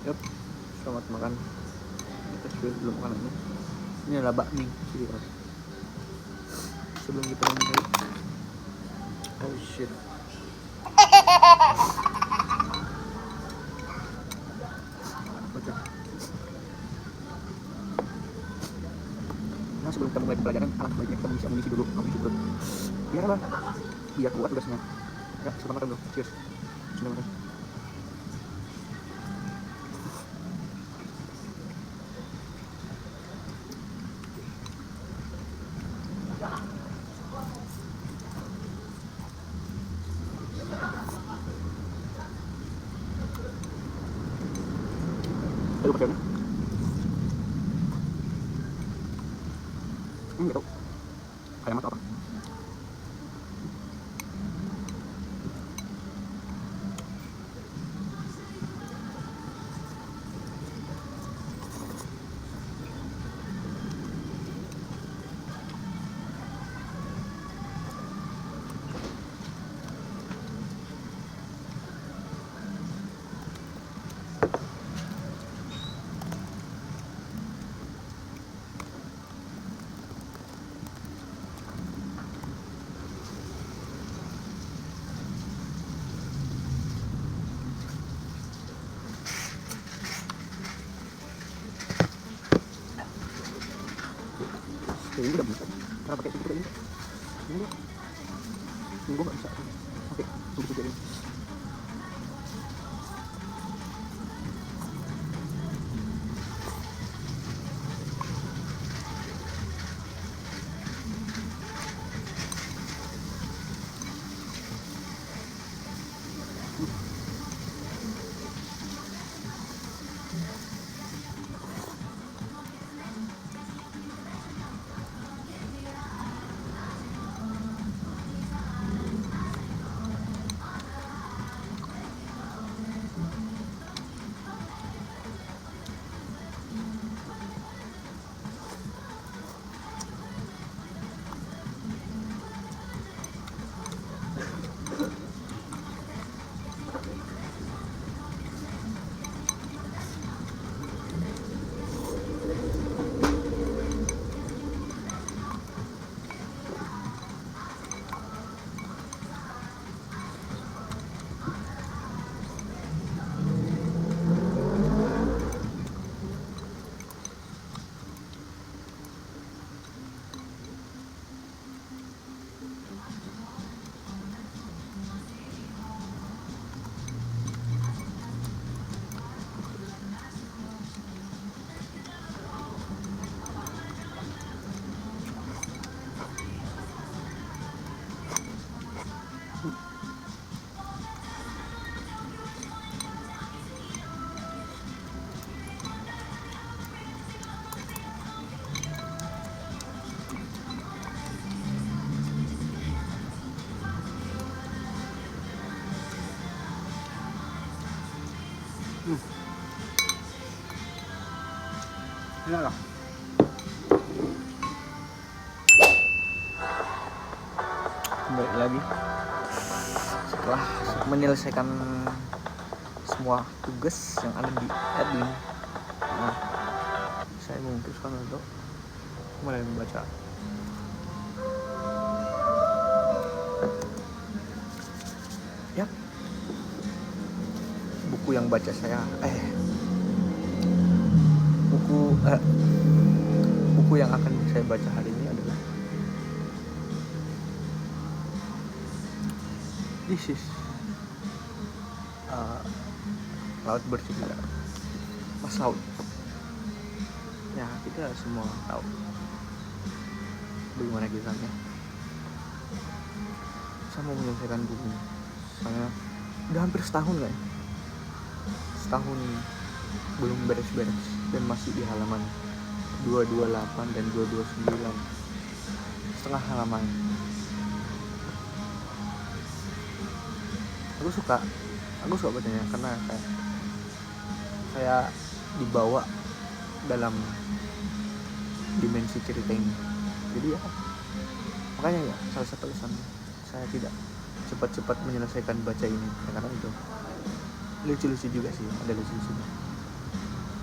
Yap, selamat makan. Kita sudah belum makan ini. Ini adalah bakmi sih, sebelum kita mulai. Oh shit. Oke. Nah, sebelum kita mulai pelajaran, alangkah baiknya kita mengisi amunisi dulu, amunisi perut. Biar kuat tugasnya. Ya, selamat makan bro. Cheers. Selamat makan. Ayo pakai apa? Nggak tahu. Ayam atau apa? Ini udah bisa. Karena pakai itu ini. Ini gua nggak bisa. Oke, tunggu saja ini. Ini lah. Kembali lagi setelah menyelesaikan semua tugas yang ada di admin. Nah, saya memutuskan untuk mulai membaca. Ya, buku yang baca saya buku yang akan saya baca hari ini adalah This is Laut Bersih Mas Laut. Ya, kita semua tahu bagaimana kisahnya. Saya mau menyelesaikan buku ini. Soalnya udah hampir setahun kan. Setahun belum beres-beres dan masih di halaman 228 dan 229, setengah halaman. Aku suka bacanya karena saya dibawa dalam dimensi cerita ini. Jadi ya, makanya ya salah satu alasan saya tidak cepat-cepat menyelesaikan baca ini ya, karena itu lucu-lucu juga sih, ada lucu-lucunya.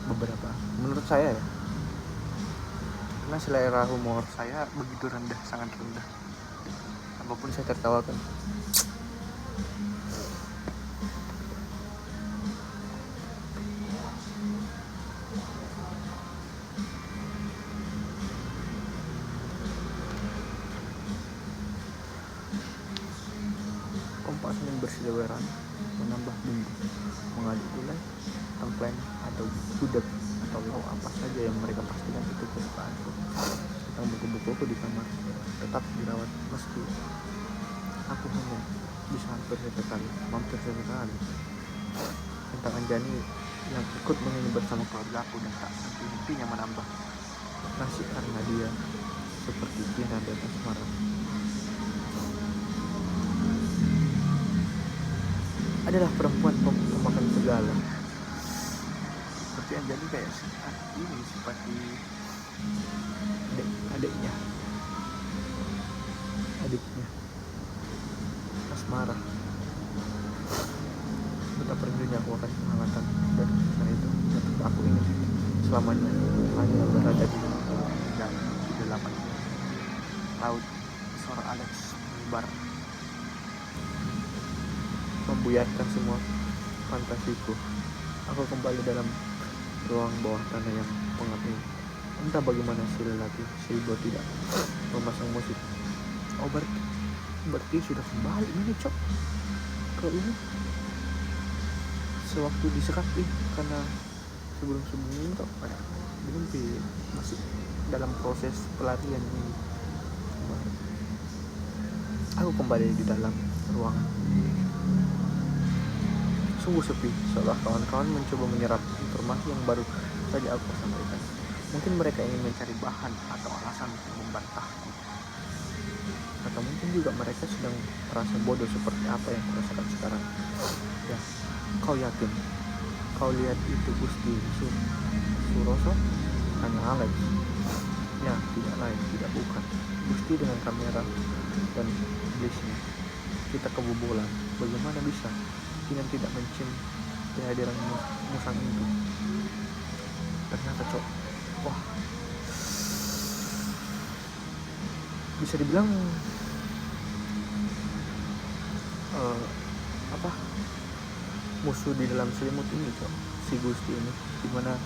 beberapa, menurut saya ya, karena selera humor saya begitu rendah, sangat rendah, apapun saya tertawakan. Kompas ingin berseliweran, menambah bumbu, mengaduk gulai, tengkleng, atau gudeg, atau lauk apa saja yang mereka pastikan itu kesukaanku. Tentang buku-bukuku di kamar tetap dirawat, meski aku hanya bisa mampir sesekali. Tentang Anjani yang ikut menyanyi bersama keluarga aku dan tak henti-hentinya menambah nasi karena dia seperti Tina dan Asmara adalah perempuan pemakan segala. Seperti Anjani kayak ini seperti adiknya Asmara. Betapa rindunya aku akan kehangatan dan kisah itu. Tapi aku ingin selamanya hanya berada di dalaman laut. Suara Alex menyebar, membuyarkan semua fantasiku. Aku kembali dalam ruang bawah tanah yang pengap ini. Entah bagaimana si lelaki Seibo tidak memasang musik. Oh berarti sudah kembali ini cok ke ini. Sewaktu disekat karena sebelum-sebelumnya itu belum masih dalam proses pelarian ini. Aku kembali di dalam ruang. Sungguh sepi, seolah kawan-kawan mencoba menyerap informasi yang baru saja aku sampaikan. Mungkin mereka ingin mencari bahan atau alasan untuk membantahku. Atau mungkin juga mereka sedang merasa bodoh seperti apa yang kurasakan sekarang. Ya, kau yakin? Kau lihat itu Gusti Suroso? Tanya Alex. Ya, tidak lain, tidak bukan. Gusti dengan kamera dan iblisnya. Kita kebobolan. Bagaimana bisa Kinan tidak mencium kehadiran musang itu? Ternyata cok, wah, bisa dibilang musuh di dalam selimut ini cok, si Gusti ini, dimana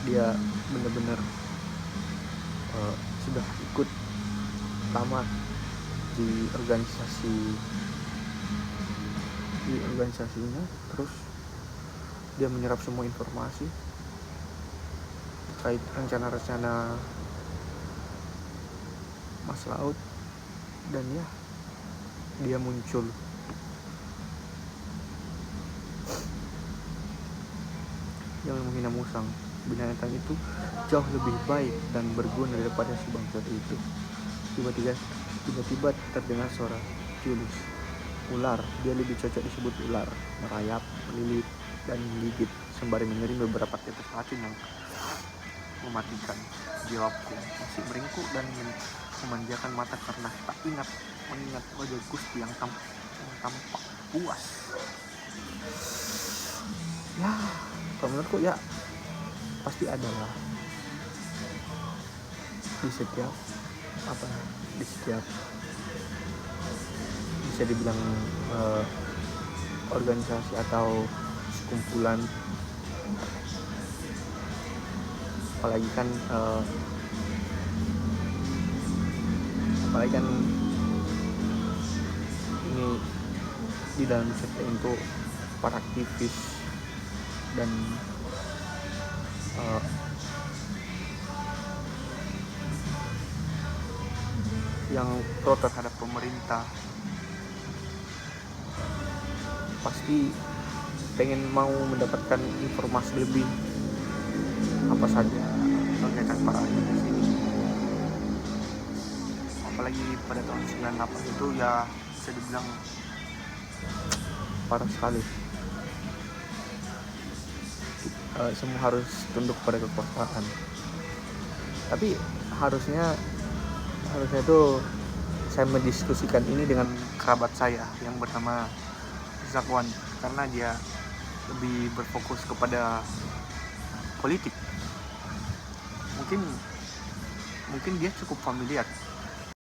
dia benar-benar sudah ikut lama di organisasinya, terus dia menyerap semua informasi terkait rencana-rencana Mas Laut, dan ya dia muncul yang menghina musang. Binatang itu jauh lebih baik dan berguna daripada si bangsat itu. Tiba-tiba terdengar suara Julius. Ular, dia lebih cocok disebut ular, merayap, melilit, dan menggigit sembari mengirim beberapa tetes racun yang mematikan. Jawabku masih meringkuk dan memanjakan mata karena tak mengingat wajah Gusti yang tampak puas. Ya, kalau menurutku ya pasti ada lah di setiap bisa dibilang organisasi atau sekumpulan, apalagi kan ini di dalam sekte itu para aktivis dan yang pro terhadap pemerintah pasti pengen mau mendapatkan informasi lebih apa saja terkait para aktivis ini. Apalagi pada tahun 98 itu ya bisa dibilang parah sekali. Semua harus tunduk pada kekuasaan. Tapi harusnya itu saya mendiskusikan ini dengan kerabat saya yang bernama Zakwan, karena dia lebih berfokus kepada politik. Mungkin dia cukup familiar